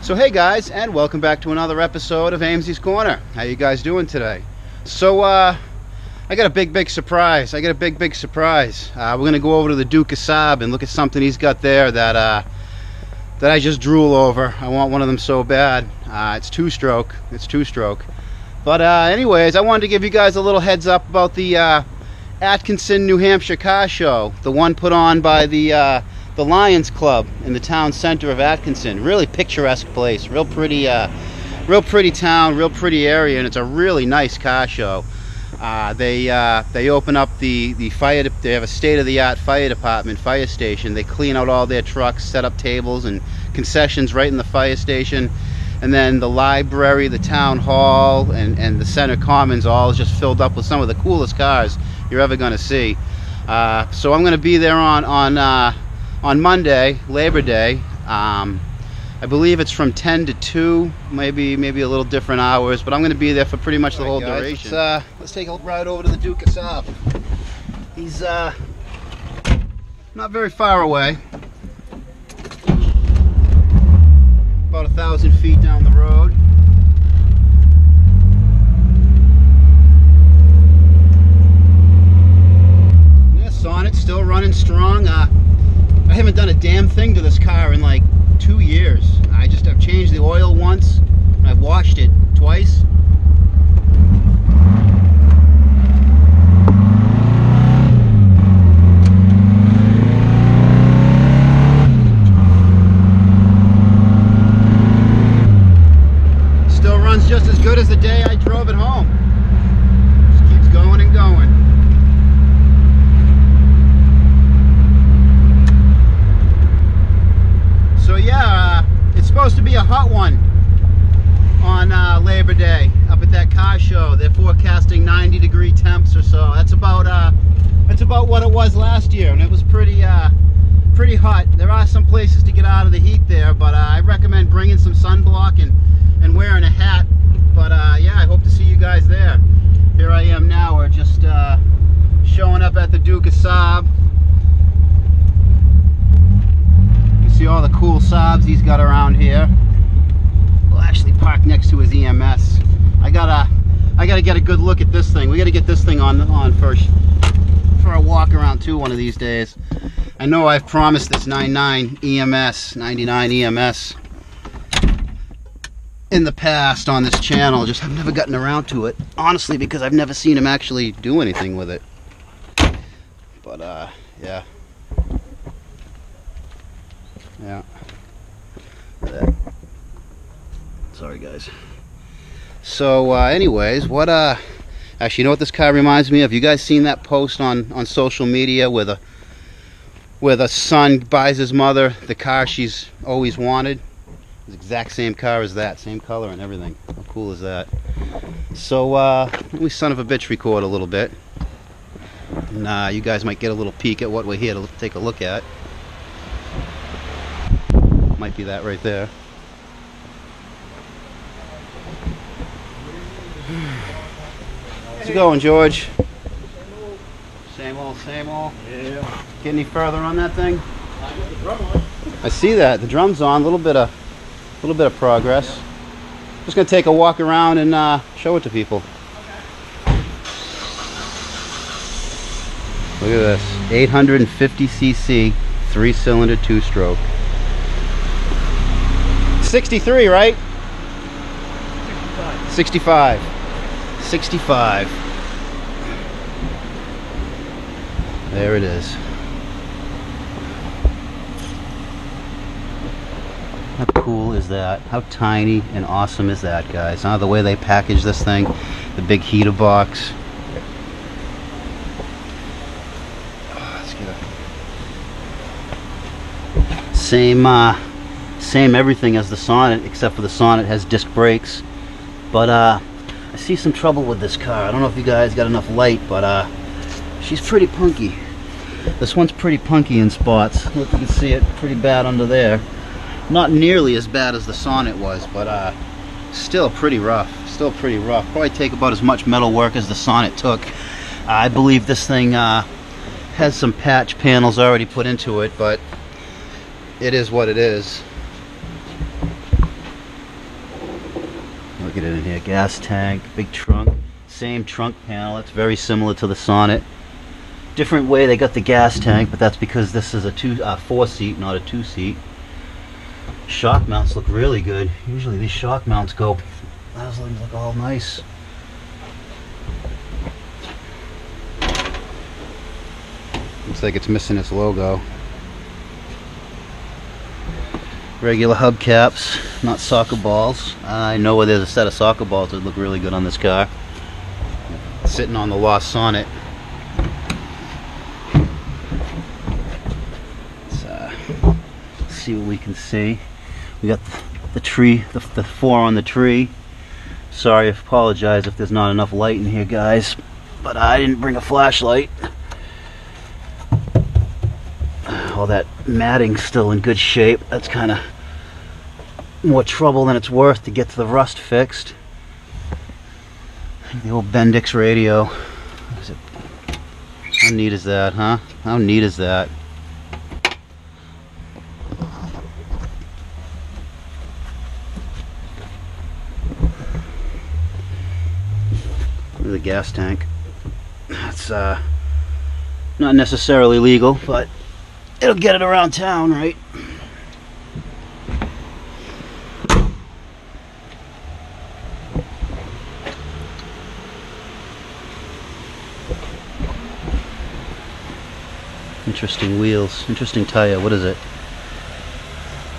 So hey guys, and welcome back to another episode of AMZ's Corner. How you guys doing today? So I got a big surprise. We're gonna go over to the Duke of Saab and look at something he's got there that I just drool over. I want one of them so bad. It's two-stroke. But anyways, I wanted to give you guys a little heads up about the Atkinson, New Hampshire car show, the one put on by the Lions Club in the town center of Atkinson. Really picturesque place, real pretty town, real pretty area, and it's a really nice car show. They open up the fire. They have a state-of-the-art fire station. They clean out all their trucks, set up tables and concessions right in the fire station, and then the library, the town hall, and the center commons all is just filled up with some of the coolest cars you're ever going to see. So I'm going to be there on Monday, Labor Day. I believe it's from 10 to 2, maybe a little different hours, but I'm going to be there for pretty much the whole duration. Let's take a ride over to the Duke of Saab. He's not very far away, about 1,000 feet down the road. Yeah, Sonnet's still running strong. I haven't done a damn thing to this car in like 2 years. I've changed the oil once, and I've washed it twice. Still runs just as good as the day I drove it home. Just keeps going and going. So yeah, it's supposed to be a hot one on Labor Day up at that car show. They're forecasting 90-degree temps or so. That's about what it was last year, and it was pretty hot. There are some places to get out of the heat there, but I recommend bringing some sunblock and wearing a hat. But yeah, I hope to see you guys there. Here I am now. We're just showing up at the Duke of Saab. See all the cool Saabs he's got around here. We'll actually park next to his EMS. I gotta get a good look at this thing. We gotta get this thing on first for a walk around too one of these days. I know I've promised this 99 EMS in the past on this channel. Just I've never gotten around to it, honestly, because I've never seen him actually do anything with it. But yeah. Yeah. Sorry guys. So anyways, actually, you know what this car reminds me of? You guys seen that post on social media where the son buys his mother the car she's always wanted? It's the exact same car as that, same color and everything. How cool is that? So let me son of a bitch record a little bit, and you guys might get a little peek at what we're here to take a look at. Might be that right there. How's it going, George? Same old. Yeah. Get any further on that thing? I got the drum on. I see that. The drum's on. A little bit of progress. Yeah. Just gonna take a walk around and show it to people. Okay. Look at this. 850cc, 3-cylinder, 2-stroke. 63, right? 65. There it is. How cool is that? How tiny and awesome is that, guys? The way they package this thing, the big heater box. Let's get a same everything as the Sonnet, except for the Sonnet has disc brakes. But I see some trouble with this car. I don't know if you guys got enough light, but she's pretty punky. This one's pretty punky in spots. Look, you can see it pretty bad under there. Not nearly as bad as the Sonnet was, but still pretty rough. Probably take about as much metal work as the Sonnet took. I believe this thing has some patch panels already put into it, but it is what it is. Look at it in here. Gas tank, big trunk, same trunk panel. It's very similar to the Sonnet. Different way they got the gas tank, but that's because this is a 4-seat, not a 2-seat. Shock mounts look really good. Usually these shock mounts go, those look all nice. Looks like it's missing its logo. Regular hubcaps, not soccer balls. I know where there's a set of soccer balls that look really good on this car. Sitting on the lost Sonnet. Let's see what we can see. We got the tree, the 4 on the tree. Sorry, I apologize if there's not enough light in here, guys, but I didn't bring a flashlight. All that matting's still in good shape. That's kind of more trouble than it's worth to get to the rust fixed. The old Bendix radio. How neat is that, huh? How neat is that? Look at the gas tank. That's not necessarily legal, but it'll get it around town, right? Interesting wheels, interesting tire. What is it?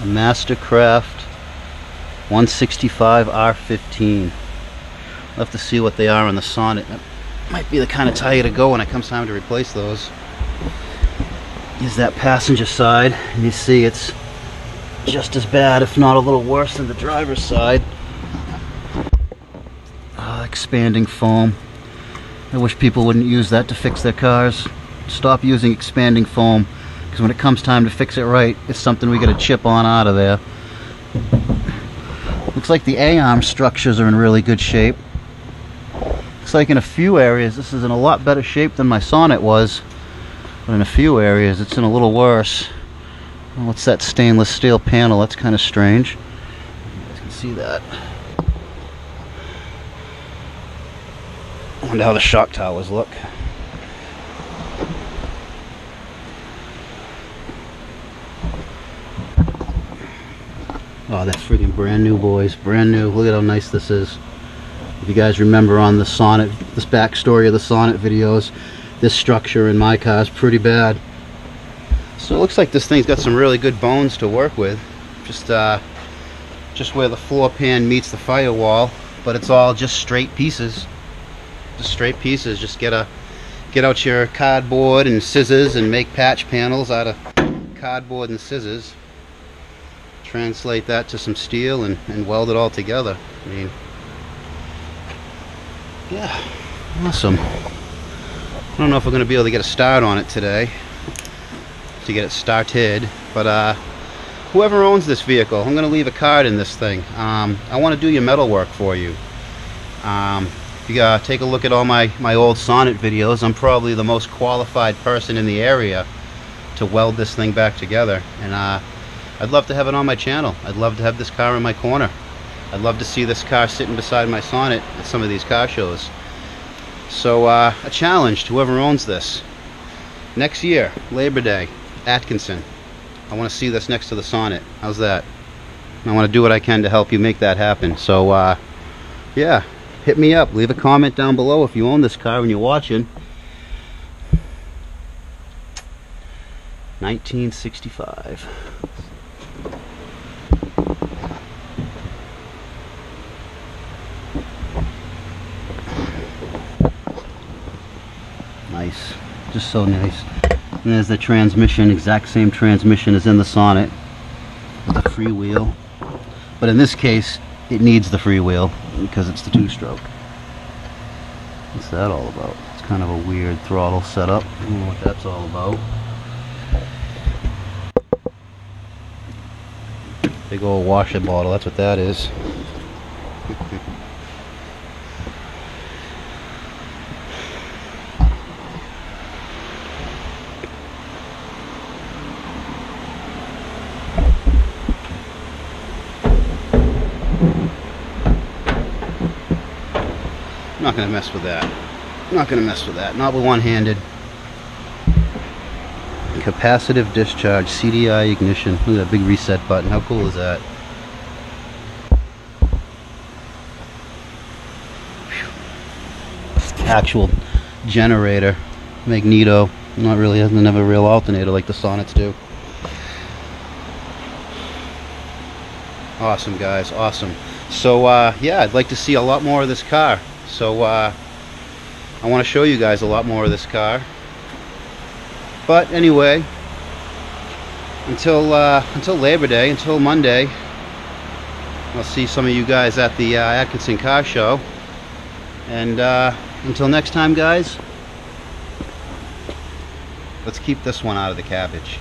A Mastercraft 165 R15. We'll have to see what they are on the Sonnet. That might be the kind of tire to go when it comes time to replace those. Here's that passenger side, and you see it's just as bad, if not a little worse than the driver's side. Expanding foam. I wish people wouldn't use that to fix their cars. Stop using expanding foam, because when it comes time to fix it right, it's something we gotta chip on out of there. Looks like the A-arm structures are in really good shape. Looks like in a few areas this is in a lot better shape than my Sonnet was. But in a few areas it's in a little worse. What's that stainless steel panel? That's kind of strange. You guys can see that. I wonder how the shock towers look. Oh, that's friggin' brand new, boys. Brand new. Look at how nice this is. If you guys remember on the Sonnet, this backstory of the Sonnet videos, this structure in my car is pretty bad. So it looks like this thing's got some really good bones to work with. Just where the floor pan meets the firewall, but it's all just straight pieces. Just straight pieces. Just get out your cardboard and scissors and make patch panels out of cardboard and scissors. Translate that to some steel and weld it all together. I mean, yeah, awesome. I don't know if we're going to be able to get a start on it today, to get it started, but whoever owns this vehicle, I'm going to leave a card in this thing. I want to do your metal work for you. If you take a look at all my old Sonnet videos, I'm probably the most qualified person in the area to weld this thing back together, and I'd love to have it on my channel. I'd love to have this car in my corner. I'd love to see this car sitting beside my Sonnet at some of these car shows. So a challenge to whoever owns this. Next year, Labor Day, Atkinson. I want to see this next to the Sonnet. How's that? I want to do what I can to help you make that happen. So yeah, hit me up. Leave a comment down below if you own this car and you're watching. 1965. Nice, just so nice. And there's the transmission, exact same transmission as in the Sonnet, with the freewheel. But in this case, it needs the freewheel because it's the 2-stroke. What's that all about? It's kind of a weird throttle setup. I don't know what that's all about. Big old washer bottle, that's what that is. Not gonna mess with that. Not gonna mess with that. Not with one-handed. Capacitive discharge, CDI ignition. Look at that big reset button. How cool is that? Actual generator, magneto. Not really, doesn't have a real alternator like the Sonnets do. Awesome, guys, awesome. So yeah, I'd like to see a lot more of this car. So I want to show you guys a lot more of this car. But anyway, until Labor Day, until Monday, I'll see some of you guys at the Atkinson Car Show. And until next time, guys, let's keep this one out of the cabbage.